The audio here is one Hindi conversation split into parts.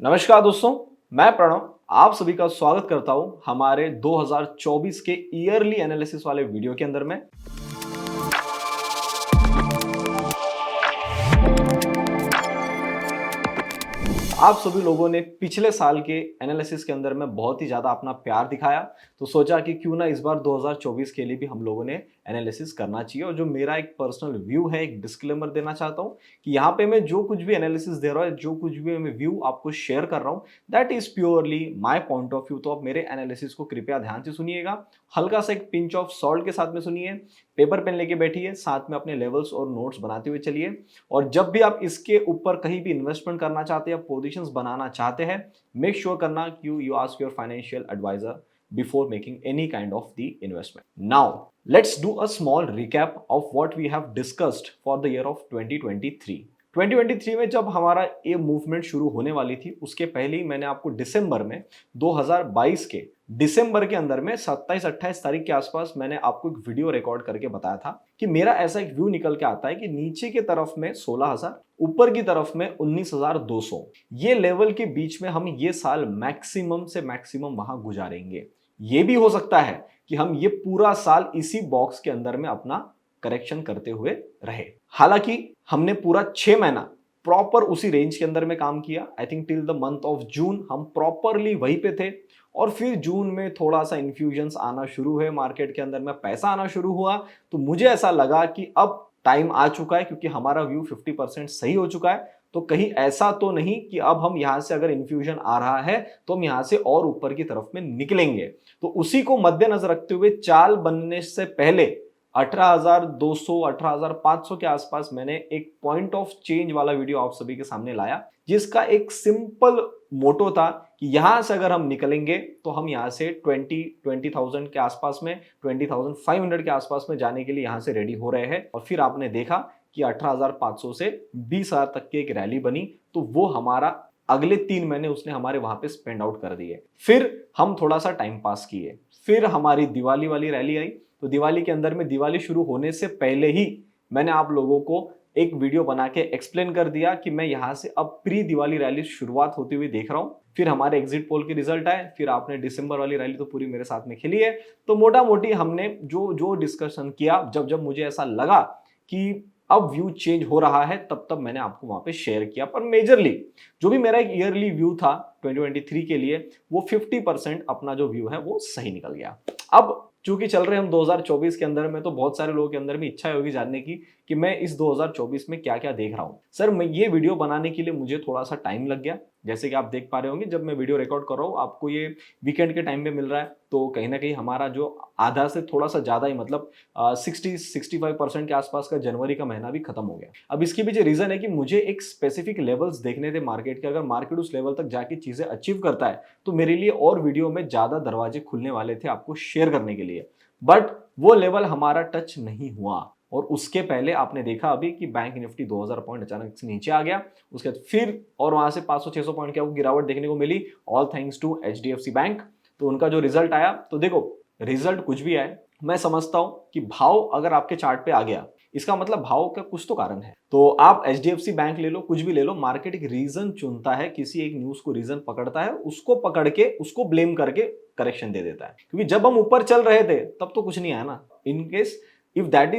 नमस्कार दोस्तों, मैं प्रणव आप सभी का स्वागत करता हूं हमारे 2024 के ईयरली एनालिसिस वाले वीडियो के अंदर में। आप सभी लोगों ने पिछले साल के एनालिसिस के अंदर में बहुत ही ज्यादा अपना प्यार दिखाया, तो सोचा कि क्यों ना इस बार 2024 के लिए भी हम लोगों ने एनालिसिस करना चाहिए। और जो मेरा एक पर्सनल व्यू है, एक डिस्क्लेमर देना चाहता हूं कि यहाँ पे मैं जो कुछ भी एनालिसिस दे रहा हूँ, जो कुछ भी मैं व्यू आपको शेयर कर रहा हूँ, that is purely my point of view. तो आप मेरे एनालिसिस को कृपया ध्यान से सुनिएगा, हल्का सा एक पिंच ऑफ सॉल्ट के साथ में सुनिए, पेपर पेन लेके बैठिए, साथ में अपने लेवल्स और नोट्स बनाते हुए चलिए। और जब भी आप इसके ऊपर कहीं भी इन्वेस्टमेंट करना चाहते हैं या पोजीशंस बनाना चाहते हैं, मेक श्योर करना कि you ask your financial advisor before making any kind of the investment. Now let's do a small recap of what we have discussed for the year of 2023। 2023 में जब हमारा ये मूवमेंट शुरू होने वाली थी, उसके पहले ही मैंने आपको दिसंबर में 2022 के दिसंबर के अंदर में 27-28 तारीख के आसपास मैंने आपको एक वीडियो रिकॉर्ड करके बताया था कि मेरा ऐसा एक व्यू निकल के आता है कि नीचे की तरफ में 16,000, ऊपर की तरफ में 19,200, ये लेवल के बीच में हम ये साल मैक्सिमम से मैक्सिमम वहां गुजारेंगे। ये भी हो सकता है कि हम ये पूरा साल इसी बॉक्स के अंदर में अपना करेक्शन करते हुए रहे। हालांकि हमने पूरा 6 महीना प्रॉपर उसी रेंज के अंदर में काम किया। I think till the month of June हम प्रॉपरली वहीं पे थे, और फिर जून में थोड़ा सा इन्फ्यूजन्स आना शुरू हुए मार्केट के अंदर में, पैसा आना शुरू हुआ, तो मुझे ऐसा लगा कि अब टाइम आ चुका है, क्योंकि हमारा व्यू 50% सही हो चुका है। तो कहीं ऐसा तो नहीं कि अब हम यहां से अगर इन्फ्यूजन आ रहा है तो हम यहां से और ऊपर की तरफ में निकलेंगे। तो उसी को मद्देनजर रखते हुए चाल बनने से पहले 18,200 18,500 के आसपास मैंने एक पॉइंट ऑफ चेंज वाला वीडियो आप सभी के सामने लाया, जिसका एक सिंपल मोटो था कि यहां से अगर हम निकलेंगे तो हम यहां से 20,000 के आसपास में, 20,500 के आसपास में जाने के लिए यहां से रेडी हो रहे हैं। और फिर आपने देखा कि 18,500 से 20,000 तक की एक रैली बनी, तो वो हमारा अगले 3 महीने उसने हमारे वहां पे स्पेंड आउट कर दिए। फिर हम थोड़ा सा टाइम पास किए, फिर हमारी दिवाली वाली रैली आई। तो दिवाली के अंदर में, दिवाली शुरू होने से पहले ही मैंने आप लोगों को एक वीडियो बना के एक्सप्लेन कर दिया कि मैं यहां से अब प्री दिवाली रैली शुरुआत होती हुई देख रहा हूं। फिर हमारे एग्जिट पोल के रिजल्ट आए, फिर आपने दिसंबर वाली रैली तो पूरी मेरे साथ में खेली है। तो मोटा मोटी हमने जो जो डिस्कशन किया, जब जब मुझे ऐसा लगा कि अब व्यू चेंज हो रहा है, तब तब मैंने आपको वहां पे शेयर किया। पर मेजरली जो भी मेरा एक ईयरली व्यू था 2023 के लिए, वो 50% अपना जो व्यू है वो सही निकल गया। अब चूंकि चल रहे हम 2024 के अंदर में, तो बहुत सारे लोगों के अंदर में इच्छा होगी जानने की कि मैं इस 2024 में क्या क्या देख रहा हूं। सर, मैं ये वीडियो बनाने के लिए मुझे थोड़ा सा टाइम लग गया। जैसे कि आप देख पा रहे होंगे, जब मैं वीडियो रिकॉर्ड कर रहा हूं, आपको ये वीकेंड के टाइम पे मिल रहा है, तो कहीं ना कहीं हमारा जो आधा से थोड़ा सा ज्यादा ही, मतलब 60-65% के आसपास का जनवरी का महीना भी खत्म हो गया। अब इसके पीछे रीजन है कि मुझे एक स्पेसिफिक लेवल्स देखने थे मार्केट के। अगर मार्केट उस लेवल तक जाके चीजें अचीव करता है तो मेरे लिए और वीडियो में ज्यादा दरवाजे खुलने वाले थे आपको शेयर करने के लिए। बट वो लेवल हमारा टच नहीं हुआ, और उसके पहले आपने देखा अभी कि बैंक निफ्टी 2000 पॉइंट अचानक से नीचे आ गया। उसके बाद फिर और वहां से 500-600 पॉइंट की आपको गिरावट देखने को मिली, all thanks to HDFC bank. तो उनका जो रिजल्ट आया, तो देखो, रिजल्ट कुछ भी आए, मैं समझता हूं कि भाव अगर आपके चार्ट पे आ गया, इसका मतलब भाव का कुछ तो कारण है। तो आप एचडीएफसी बैंक ले लो, कुछ भी ले लो, मार्केट एक रीजन चुनता है, किसी एक न्यूज को रीजन पकड़ता है, उसको पकड़ के उसको ब्लेम करके करेक्शन दे देता है। क्योंकि जब हम ऊपर चल रहे थे तब तो कुछ नहीं आया ना। In case if that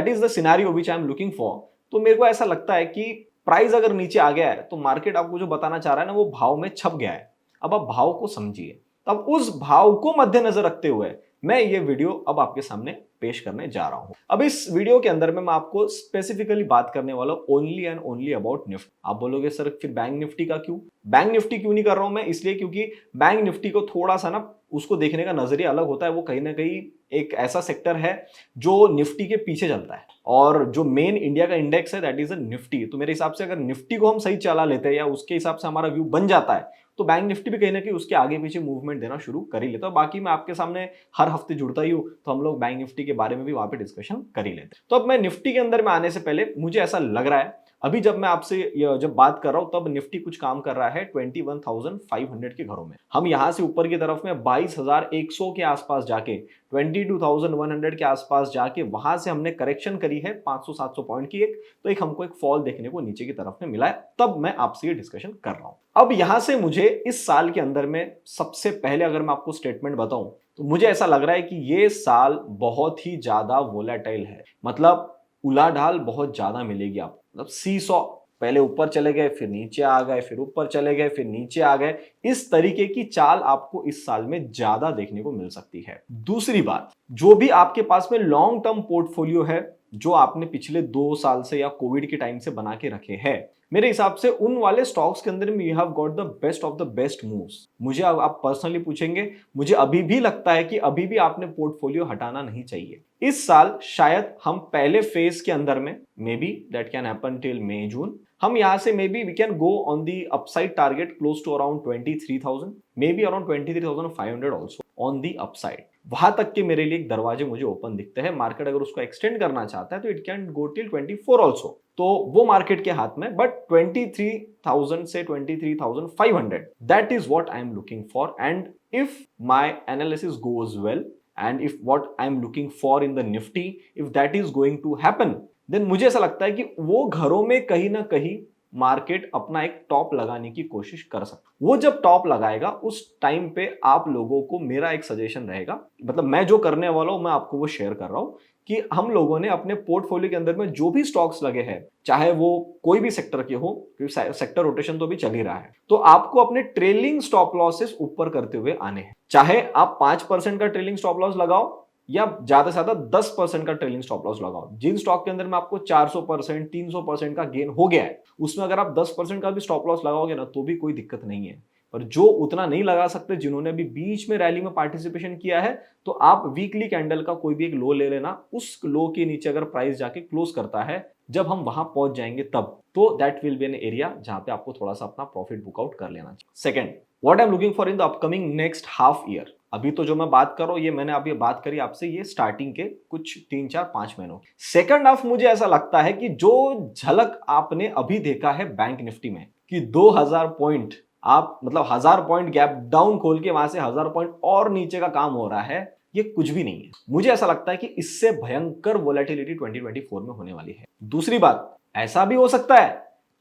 is the scenario which I am looking for, तो मेरे को ऐसा लगता है कि प्राइस अगर नीचे आ गया है तो मार्केट आपको जो बताना चाह रहा है ना, वो भाव में छप गया है। अब आप भाव को समझिए, तब उस भाव को मद्देनजर रखते हुए मैं ये वीडियो अब आपके सामने पेश करने जा रहा हूं। अब इस वीडियो के अंदर में मैं आपको स्पेसिफिकली बात करने वाला हूं only and only about Nifty. आप बोलोगे सर फिर बैंक निफ्टी का क्यों? बैंक निफ्टी क्यों नहीं कर रहा हूं मैं? इसलिए क्योंकि बैंक निफ्टी को थोड़ा सा ना, उसको देखने का नजरिया अलग होता है। वो कहीं ना कहीं एक ऐसा सेक्टर है जो निफ्टी के पीछे चलता है, और जो मेन इंडिया का इंडेक्स है दैट इज अ निफ्टी। तो मेरे हिसाब से अगर निफ्टी को हम सही चला लेते हैं या उसके हिसाब से हमारा व्यू बन जाता है, तो बैंक निफ्टी भी कहीं ना कहीं उसके आगे पीछे मूवमेंट देना शुरू कर ही लेता है। बाकी मैं आपके सामने हर हफ्ते जुड़ता ही हूं, तो हम लोग बैंक निफ्टी के बारे में भी वहां पे डिस्कशन कर ही लेते हैं। तो अब मैं निफ्टी के अंदर में आने से पहले मुझे ऐसा लग रहा है, अभी जब मैं आपसे जब बात कर रहा हूं तब निफ्टी कुछ काम कर रहा है 21,500 के घरों में। हम यहां से ऊपर की तरफ में 22,100 के आसपास जाके 22,100 के आसपास जाके वहां से हमने करेक्शन करी है 500-700 पॉइंट की एक हमको एक फॉल देखने को नीचे की तरफ में मिला है, तब मैं आपसे ये डिस्कशन कर रहा हूं। अब यहां से मुझे इस साल के अंदर में सबसे पहले अगर मैं आपको स्टेटमेंट बताऊं तो मुझे ऐसा लग रहा है कि ये साल बहुत ही ज्यादा वोलेटाइल है, मतलब उलाढाल बहुत ज्यादा मिलेगी आपको। मतलब सी सौ, पहले ऊपर चले गए फिर नीचे आ गए, फिर ऊपर चले गए फिर नीचे आ गए, इस तरीके की चाल आपको इस साल में ज्यादा देखने को मिल सकती है। दूसरी बात, जो भी आपके पास में लॉन्ग टर्म पोर्टफोलियो है जो आपने पिछले 2 साल से या कोविड के टाइम से बना के रखे हैं, मेरे हिसाब से उन वाले स्टॉक्स के अंदर में you have got the best of the best moves. मुझे अब आप पर्सनली पूछेंगे, मुझे अभी भी लगता है कि अभी भी आपने पोर्टफोलियो हटाना नहीं चाहिए। इस साल शायद हम पहले फेज के अंदर में, maybe that can happen till May June, हम यहां से maybe we can go on the upside target close to around 23,000, maybe around 23,500 also on the upside. वहां तक के मेरे लिए एक दरवाजे मुझे ओपन दिखते हैं। मार्केट अगर उसको एक्सटेंड करना चाहता है तो it can go till 24 also, तो वो मार्केट के हाथ में। बट 23,000 से 23,500 that is what I am looking for. And if my analysis goes well and if what I'm looking for in the Nifty, if that is going to happen, then मुझे ऐसा लगता है कि वो घरों में कहीं ना कहीं मार्केट अपना एक टॉप लगाने की कोशिश कर सकता। वो जब टॉप लगाएगा उस टाइम पे आप लोगों को मेरा एक सजेशन रहेगा, मतलब मैं जो करने वाला हूं मैं आपको वो शेयर कर रहा हूं कि हम लोगों ने अपने पोर्टफोलियो के अंदर में जो भी स्टॉक्स लगे हैं, चाहे वो कोई भी सेक्टर के हो, क्योंकि सेक्टर रोटेशन तो अभी चल ही रहा है, तो आपको अपने ट्रेलिंग स्टॉप लॉसेस ऊपर करते हुए आने हैं। चाहे आप 5% का ट्रेलिंग स्टॉप लॉस लगाओ या ज्यादा से ज्यादा 10% का ट्रेलिंग स्टॉप लॉस लगाओ। जिन स्टॉक के अंदर में आपको 400%, 300% का गेन हो गया है, उसमें अगर आप 10% का भी स्टॉप लॉस लगाओगे ना तो भी कोई दिक्कत नहीं है। पर जो उतना नहीं लगा सकते, जिन्होंने अभी बीच में रैली में पार्टिसिपेशन किया है, तो आप वीकली कैंडल का कोई भी एक लो ले लेना। उस लो के नीचे अगर प्राइस जाके क्लोज करता है, जब हम वहां पहुंच जाएंगे तब, तो that will be an area जहां पे आपको थोड़ा सा अपना प्रॉफिट बुकआउट कर लेना चाहिए। Second, what I am looking for in the upcoming next half year. अभी तो जो मैं बात कर रहा हूं ये मैंने अभी बात करी आपसे, ये स्टार्टिंग के कुछ 3-4-5 महीनों। सेकंड हाफ मुझे ऐसा लगता है कि जो झलक आपने अभी देखा है बैंक निफ्टी में कि 2000 पॉइंट आप, मतलब 1000 पॉइंट गैप डाउन खोल के वहां से 1000 पॉइंट और नीचे का काम हो रहा है, ये कुछ भी नहीं है। मुझे ऐसा लगता है कि इससे भयंकर वोलेटिलिटी 2024 में होने वाली है। दूसरी बात, ऐसा भी हो सकता है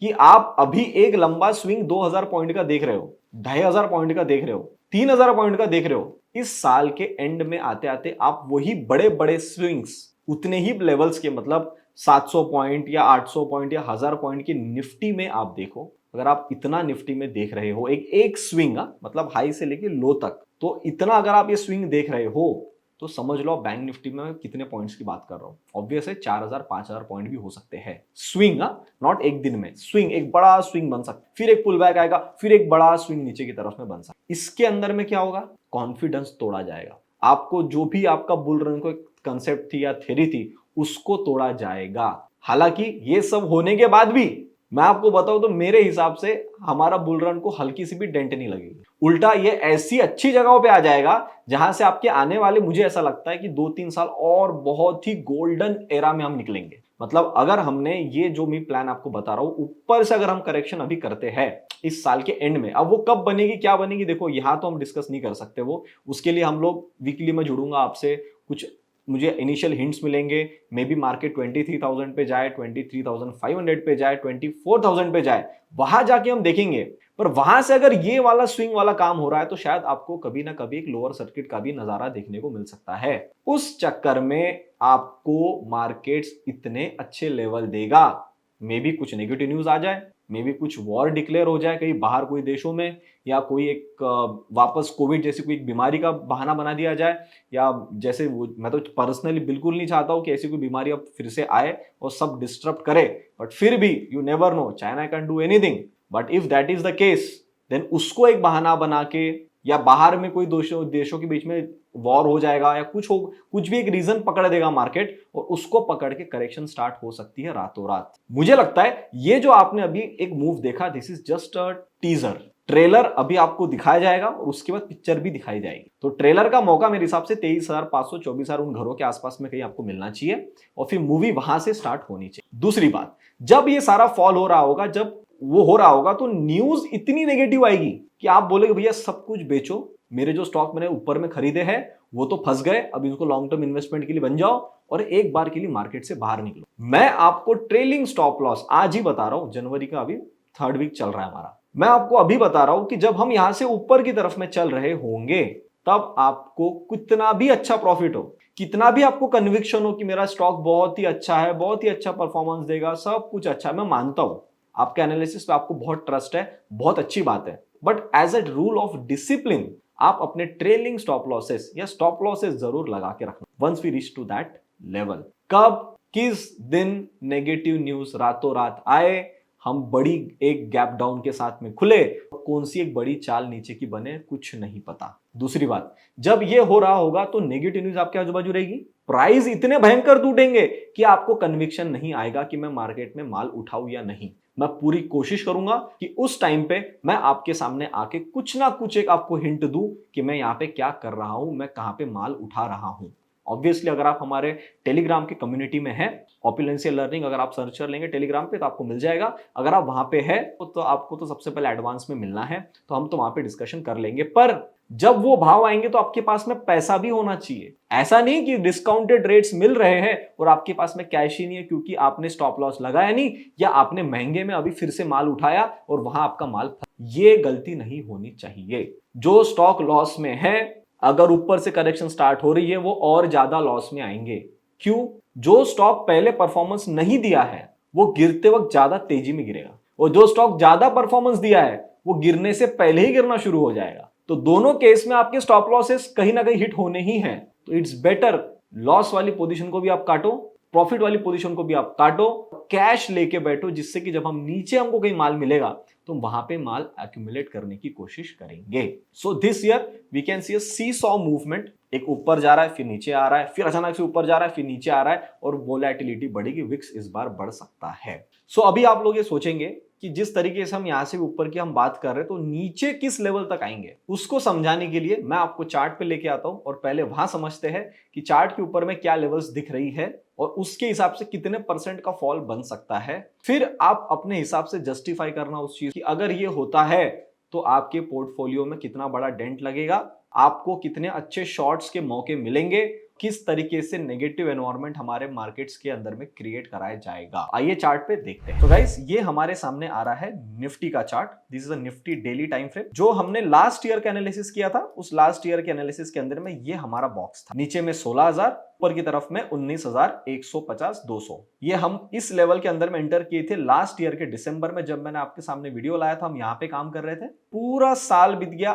कि आप अभी एक लंबा स्विंग 2000 पॉइंट का देख रहे हो, 2500 पॉइंट का देख रहे हो, 3000 पॉइंट का देख रहे हो, इस साल के एंड में आते आते आप वही बड़े बड़े स्विंग्स उतने ही लेवल्स के, मतलब 700 पॉइंट या 800 पॉइंट या 1000 पॉइंट की निफ्टी में आप देखो। अगर आप इतना निफ्टी में देख रहे हो, एक एक स्विंग, मतलब हाई से लेके लो तक, तो इतना अगर आप ये स्विंग देख रहे हो तो समझ लो बैंक निफ्टी में कितने पॉइंट्स की बात कर रहा हूं। ऑब्वियस है 4000-5000 पॉइंट भी हो सकते हैं स्विंग, नॉट एक दिन में स्विंग, एक बड़ा स्विंग बन सकता है, फिर एक पुल बैक आएगा, फिर एक बड़ा स्विंग नीचे की तरफ में बन सकता है। इसके अंदर में क्या होगा, कॉन्फिडेंस तोड़ा जाएगा। आपको जो भी आपका बुल रन को कंसेप्ट थी या थ्योरी थी, उसको तोड़ा जाएगा। हालांकि ये सब होने के बाद भी मैं आपको बताऊं तो मेरे हिसाब से हमारा बुल रन को हल्की सी भी डेंट नहीं लगेगी, उल्टा ये ऐसी अच्छी जगहों पे आ जाएगा जहां से आपके आने वाले, मुझे ऐसा लगता है कि 2-3 साल और बहुत ही गोल्डन एरा में हम निकलेंगे। मतलब अगर हमने ये जो मैं प्लान आपको बता रहा हूं, ऊपर से अगर हम करेक्शन अभी करते हैं इस साल के एंड में, अब वो कब बनेगी क्या बनेगी देखो यहां तो हम डिस्कस नहीं कर सकते, वो उसके लिए हम लोग वीकली में जुड़ूंगा आपसे, कुछ मुझे इनिशियल हिंट्स मिलेंगे। मे बी मार्केट 23,000 पे जाए, 23,500 पे जाए, 24,000 पे जाए, वहां जाके हम देखेंगे। पर वहां से अगर ये वाला स्विंग वाला काम हो रहा है तो शायद आपको कभी ना कभी एक लोअर सर्किट का भी नजारा देखने को मिल सकता है। उस चक्कर में आपको मार्केट्स इतने अच्छे लेवल देगा, मे बी कुछ नेगेटिव न्यूज आ जाए, मे बी कुछ वॉर डिक्लेयर हो जाए कहीं बाहर कोई देशों में, या कोई एक वापस कोविड जैसी कोई बीमारी का बहाना बना दिया जाए, या जैसे वो, मैं तो पर्सनली बिल्कुल नहीं चाहता हूं कि ऐसी कोई बीमारी अब फिर से आए और सब डिस्टर्ब करे, बट फिर भी you never know, China can do anything. But if that is the case, then उसको एक बहाना बना के या बाहर में कोई देशों के बीच में वॉर हो जाएगा या कुछ भी एक रीजन पकड़ देगा मार्केट और उसको पकड़ के करेक्शन स्टार्ट हो सकती है रातों रात। मुझे लगता है ये जो आपने अभी एक मूव देखा, this is just a teaser. Trailer अभी आपको दिखाया जाएगा और उसके बाद पिक्चर भी दिखाई जाएगी। तो ट्रेलर का मौका मेरे हिसाब से 23,500 24,000 उन घरों के आसपास में कहीं आपको मिलना चाहिए और फिर मूवी वहां से स्टार्ट होनी चाहिए। दूसरी बात, जब ये सारा फॉल हो रहा होगा, जब वो हो रहा होगा, तो न्यूज इतनी नेगेटिव आएगी कि आप बोलेगे भैया सब कुछ बेचो, मेरे जो स्टॉक मैंने ऊपर में खरीदे हैं वो तो फंस गए, अब इनको लॉन्ग टर्म इन्वेस्टमेंट के लिए बन जाओ और एक बार के लिए मार्केट से बाहर निकलो। मैं आपको ट्रेलिंग स्टॉप लॉस आज ही बता रहा हूं, जनवरी का अभी 3rd वीक चल रहा है हमारा। मैं आपको अभी बता रहा हूं कि जब हम यहां से ऊपर की तरफ में चल रहे होंगे तब आपको कितना भी अच्छा प्रॉफिट हो, कितना भी आपको कन्विक्शन हो कि मेरा स्टॉक बहुत ही अच्छा है, बहुत ही अच्छा परफॉर्मेंस देगा, सब कुछ अच्छा है, मैं मानता हूं आपके एनालिसिस पे आपको बहुत ट्रस्ट है, बहुत अच्छी बात है, but as a rule of discipline आप अपने ट्रेलिंग स्टॉप लॉसेस या स्टॉप लॉसेस जरूर लगा के रखना once we reach to that level. कब किस दिन नेगेटिव न्यूज रातों रात आए, हम बड़ी एक गैप डाउन के साथ में खुले, कौन सी एक बड़ी चाल नीचे की बने, कुछ नहीं पता। दूसरी बात, जब ये हो रहा होगा तो नेगेटिव न्यूज आपके आजू बाजू रहेगी, प्राइस इतने भयंकर टूटेंगे कि आपको कन्विक्शन नहीं आएगा कि मैं मार्केट में माल उठाऊं या नहीं। मैं पूरी कोशिश करूंगा कि उस टाइम पे मैं आपके सामने आके कुछ ना कुछ एक आपको हिंट दूं कि मैं यहां पे क्या कर रहा हूं, मैं कहां पे माल उठा रहा हूं। ऑब्वियसली अगर आप हमारे टेलीग्राम की कम्युनिटी में हैं, ऑपुलेंशियल लर्निंग अगर आप सर्च कर लेंगे टेलीग्राम पे तो आपको मिल जाएगा। अगर आप वहां पे है तो आपको तो सबसे पहले एडवांस में मिलना है, तो हम तो वहां पे डिस्कशन कर लेंगे। पर जब वो भाव आएंगे तो आपके पास में पैसा भी होना चाहिए। ऐसा नहीं कि डिस्काउंटेड रेट्स मिल रहे हैं और आपके पास में कैश ही नहीं है क्योंकि आपने स्टॉप लॉस लगाया नहीं या आपने महंगे में अभी फिर से माल उठाया और वहां आपका माल, ये गलती नहीं होनी चाहिए। जो स्टॉक लॉस में है, अगर ऊपर से करेक्शन स्टार्ट हो रही है वो और ज्यादा लॉस में आएंगे। क्यों? जो स्टॉक पहले परफॉर्मेंस नहीं दिया है वो गिरते वक्त ज्यादा तेजी में गिरेगा और जो स्टॉक ज्यादा परफॉर्मेंस दिया है वो गिरने से पहले ही गिरना शुरू हो जाएगा। तो दोनों केस में आपके स्टॉप लॉसेस कहीं ना कहीं हिट होने ही हैं। तो इट्स बेटर लॉस वाली पोजीशन को भी आप काटो, प्रॉफिट वाली पोजीशन को भी आप काटो, कैश लेके बैठो, जिससे कि जब हम नीचे हमको कहीं माल मिलेगा तो वहां पे माल एक्यूमुलेट करने की कोशिश करेंगे। So this year we can see a seesaw movement, एक ऊपर जा रहा है फिर नीचे आ रहा है, फिर अचानक से ऊपर जा रहा है फिर नीचे आ रहा है और वोलेटिलिटी बढ़ेगी, विक्स इस बार बढ़ सकता है। सो अभी आप लोग ये सोचेंगे कि जिस तरीके से हम यहां से ऊपर की हम बात कर रहे हैं तो नीचे किस लेवल तक आएंगे, उसको समझाने के लिए मैं आपको चार्ट पे लेके आता हूं और पहले वहां समझते हैं कि चार्ट के ऊपर में क्या लेवल्स दिख रही है और उसके हिसाब से कितने % का फॉल बन सकता है। फिर आप अपने हिसाब से जस्टिफाई करना उस चीज की, अगर ये होता है तो आपके पोर्टफोलियो में कितना बड़ा डेंट लगेगा, आपको कितने अच्छे शॉर्ट्स के मौके मिलेंगे, किस तरीके से नेगेटिव एनवायरनमेंट हमारे मार्केट्स के अंदर में क्रिएट कराया जाएगा। आइए चार्ट पे देखते हैं। तो गाइस ये हमारे सामने आ रहा है निफ्टी का chart. This is a Nifty daily time frame. जो हमने लास्ट ईयर का एनालिसिस किया था उस लास्ट ईयर के एनालिसिस के अंदर में ये हमारा बॉक्स था, नीचे में 16,000, ऊपर की तरफ में 19,150 200। ये हम इस लेवल के अंदर में एंटर किए थे लास्ट ईयर के दिसंबर में, जब मैंने आपके सामने वीडियो लाया था। हम यहाँ पे काम कर रहे थे, पूरा साल बीत गया,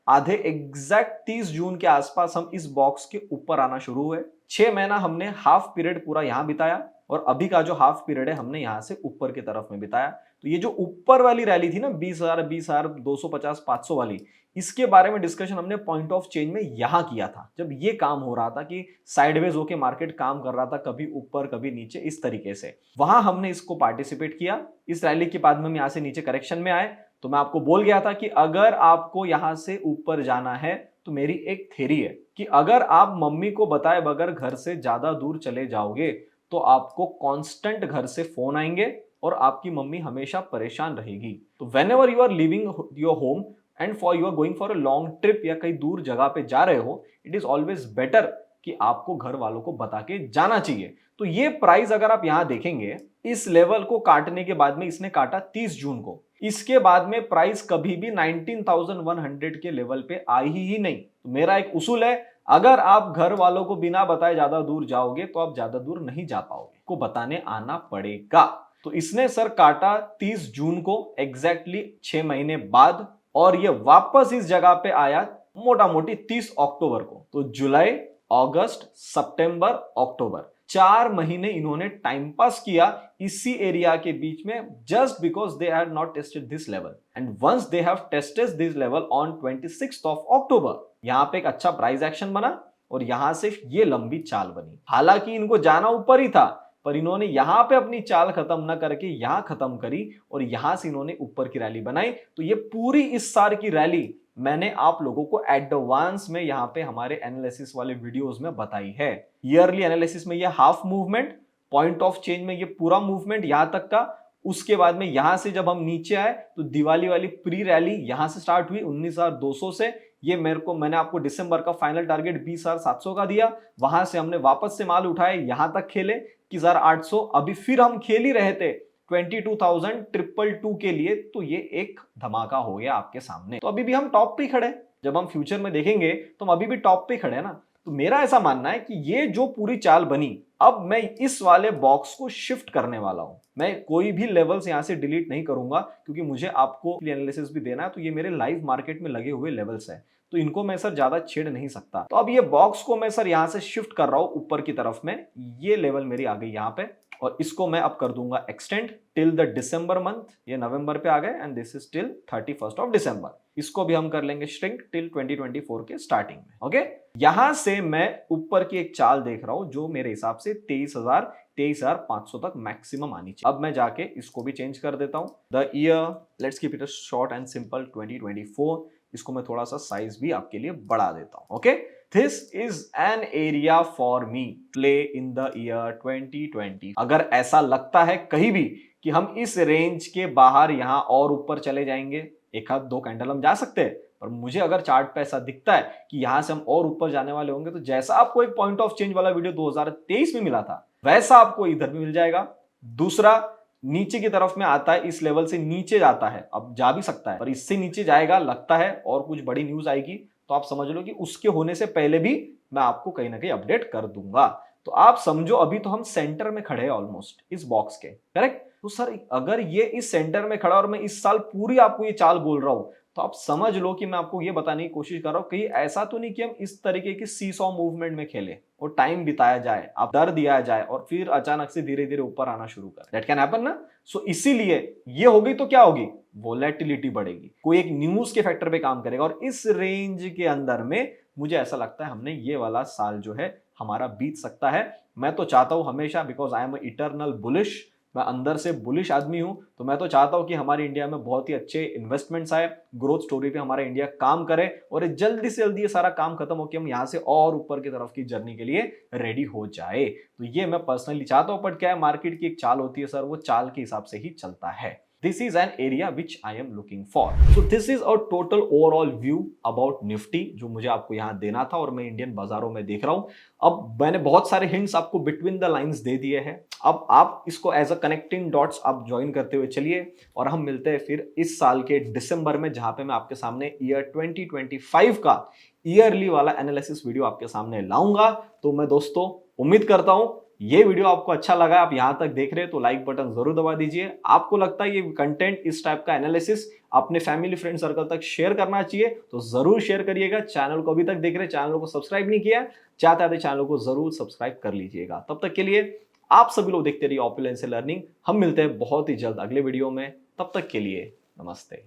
आधे एग्जैक्ट 30 जून के आसपास हम इस बॉक्स के ऊपर आना शुरू हुए। 6 महीना हमने हाफ पीरियड पूरा यहां बिताया और अभी का जो हाफ पीरियड है हमने यहां से ऊपर की तरफ में बिताया। तो ये जो ऊपर वाली रैली थी ना 20,000 250 500 वाली, इसके बारे में डिस्कशन हमने पॉइंट ऑफ चेंज में यहां किया था, जब ये काम हो रहा था कि साइडवेज होके मार्केट काम कर रहा था, कभी ऊपर कभी नीचे इस तरीके से। वहां हमने इसको पार्टिसिपेट किया। इस रैली के बाद में हम यहां से नीचे करेक्शन में आए तो मैं आपको बोल गया था कि अगर आपको यहां से ऊपर जाना है तो मेरी एक थ्योरी है कि अगर आप मम्मी को बताए बगैर घर से ज्यादा दूर चले जाओगे तो आपको कांस्टेंट घर से फोन आएंगे और आपकी मम्मी हमेशा परेशान रहेगी। तो whenever you are leaving your home and for you are going for a long trip या कहीं दूर जगह पे जा रहे हो, इट इज ऑलवेज बेटर कि आपको घर वालों को बता के जाना चाहिए। तो ये प्राइस अगर आप यहां देखेंगे, इस लेवल को काटने के बाद में इसने काटा 30 जून को, इसके बाद में प्राइस कभी भी 19,100 के लेवल पे आई ही नहीं। तो मेरा एक उसूल है, अगर आप घर वालों को बिना बताए ज्यादा दूर जाओगे तो आप ज्यादा दूर नहीं जा पाओगे, को बताने आना पड़ेगा। तो इसने सर काटा 30 जून को एग्जैक्टली 6 महीने बाद और ये वापस इस जगह पे आया मोटा मोटी 30 अक्टूबर को। तो जुलाई, अगस्त, सितंबर, अक्टूबर, 4 महीने इन्होंने टाइम पास किया इसी एरिया के बीच में, just because they had not tested this level and once they have tested this level on 26th of October, यहाँ पे एक अच्छा प्राइस एक्शन बना और यहां से ये लंबी चाल बनी। हालांकि इनको जाना ऊपर ही था, पर इन्होंने यहां पे अपनी चाल खत्म ना करके यहां खत्म करी और यहां से इन्होंने ऊपर की रैली बनाई। तो ये पूरी इस साल की रैली मैंने आप लोगों को एडवांस में यहां पे हमारे एनालिसिस वाले वीडियोस में बताई है। ईयरली एनालिसिस में ये half movement, point of change में ये पूरा मूवमेंट यहां तक का। उसके बाद में यहां से जब हम नीचे आए तो दिवाली वाली प्री रैली यहां से स्टार्ट हुई 19,200 से। ये मैंने आपको दिसंबर का फाइनल टारगेट 20,700 का दिया। वहां से हमने वापस से माल उठाए, यहां तक खेले 21,800। अभी फिर हम खेल ही रहे थे 22,222 के लिए। तो ये एक धमाका हो गया आपके सामने। तो अभी भी हम टॉप पे खड़े। जब हम फ्यूचर में देखेंगे तो हम अभी भी टॉप पे खड़े हैं ना। तो मेरा ऐसा मानना है कि ये जो पूरी चाल बनी, अब मैं इस वाले बॉक्स को शिफ्ट करने वाला हूं। मैं कोई भी लेवल्स यहां से डिलीट नहीं करूंगा, क्योंकि मुझे आपको एनालिसिस भी देना है। तो ये मेरे लाइव मार्केट में लगे हुए लेवल्स हैं, तो इनको मैं सर ज्यादा छेड़ नहीं सकता। तो अब ये बॉक्स को मैं सर यहां से शिफ्ट कर रहा हूं ऊपर की तरफ में। ये लेवल मेरी आ गई यहां पे, और इसको मैं अब कर दूंगा extend till the December month. ये नवंबर पे आ गए and this is till 31st of December. इसको भी हम कर लेंगे श्रिंक टिल 2024 के स्टार्टिंग में। ओके, यहां से मैं ऊपर की एक चाल देख रहा हूं जो मेरे हिसाब से 23,500 तक मैक्सिमम आनी चाहिए। अब मैं जाके इसको भी चेंज कर देता हूं। The year, let's keep it short and simple, 2024। इसको मैं थोड़ा सा साइज भी आपके लिए बढ़ा देता हूं। Okay, this is an area for me play in the year 2020। अगर ऐसा लगता है कहीं भी कि हम इस रेंज के बाहर यहां और ऊपर चले जाएंगे, एक आध दो कैंडल हम जा सकते हैं, पर मुझे अगर चार्ट पे ऐसा दिखता है कि यहां से हम और ऊपर जाने वाले होंगे, तो जैसा आपको एक पॉइंट ऑफ चेंज वाला वीडियो 2023 में मिला था, वैसा आपको इधर भी मिल जाएगा। दूसरा, नीचे की तरफ में आता है, इस लेवल से नीचे जाता है, अब जा भी सकता है, पर इससे नीचे जाएगा लगता है, और कुछ बड़ी न्यूज आएगी तो आप समझ लो कि उसके होने से पहले भी मैं आपको कहीं ना कहीं अपडेट कर दूंगा। तो आप समझो अभी तो हम सेंटर में खड़े हैं ऑलमोस्ट इस बॉक्स के, करेक्ट। तो सर अगर ये इस सेंटर में खड़ा और मैं इस साल पूरी आपको ये चाल बोल रहा हूं, तो आप समझ लो कि मैं आपको ये बताने की कोशिश कर रहा हूं, कहीं ऐसा तो नहीं कि हम इस तरीके की सीसॉ मूवमेंट में खेले और टाइम बिताया जाए, आप डर दिया जाए और फिर अचानक से धीरे धीरे ऊपर आना शुरू कर। दैट कैन हैपन ना। सो इसीलिए ये होगी तो क्या होगी, वोलेटिलिटी बढ़ेगी, कोई एक न्यूज के फैक्टर पे काम करेगा। और इस रेंज के अंदर में मुझे ऐसा लगता है हमने ये वाला साल जो है हमारा बीत सकता है। मैं तो चाहता हूं हमेशा, because I am eternal bullish, मैं अंदर से बुलिश आदमी हूं, तो मैं तो चाहता हूं कि हमारी इंडिया में बहुत ही अच्छे इन्वेस्टमेंट्स आए, ग्रोथ स्टोरी पे हमारा इंडिया काम करे, और जल्दी से जल्दी ये सारा काम खत्म होकर हम यहां से और ऊपर की तरफ की जर्नी के लिए रेडी हो जाए। तो ये मैं पर्सनली चाहता हूं, बट क्या है, मार्केट की एक चाल होती है सर, वो चाल के हिसाब से ही चलता है। This is an area which I am looking for. So this is a total overall view about Nifty जो मुझे आपको यहाँ देना था, और मैं इंडियन बाजारों में देख रहा हूँ। अब मैंने बहुत सारे हिंट्स आपको बिटवीन द लाइंस दे दिए हैं। अब आप इसको एज अ कनेक्टिंग डॉट्स आप ज्वाइन करते हुए चलिए, और हम मिलते हैं फिर इस साल के दिसंबर में, जहां पे मैं आपके सामने ईयर 2025 का ईयरली वाला एनालिसिस वीडियो आपके सामने लाऊंगा। तो मैं दोस्तों उम्मीद करता हूं ये वीडियो आपको अच्छा लगा, आप यहां तक देख रहे हैं तो लाइक बटन जरूर दबा दीजिए। आपको लगता है ये कंटेंट, इस टाइप का एनालिसिस अपने फैमिली फ्रेंड सर्कल तक शेयर करना चाहिए तो जरूर शेयर करिएगा। चैनल को अभी तक देख रहे हैं, चैनल को सब्सक्राइब नहीं किया, चाहते हैं चैनल को जरूर सब्सक्राइब कर लीजिएगा। तब तक के लिए आप सभी लोग देखते रहिए ऑपुलेंस से लर्निंग। हम मिलते हैं बहुत ही जल्द अगले वीडियो में, तब तक के लिए नमस्ते।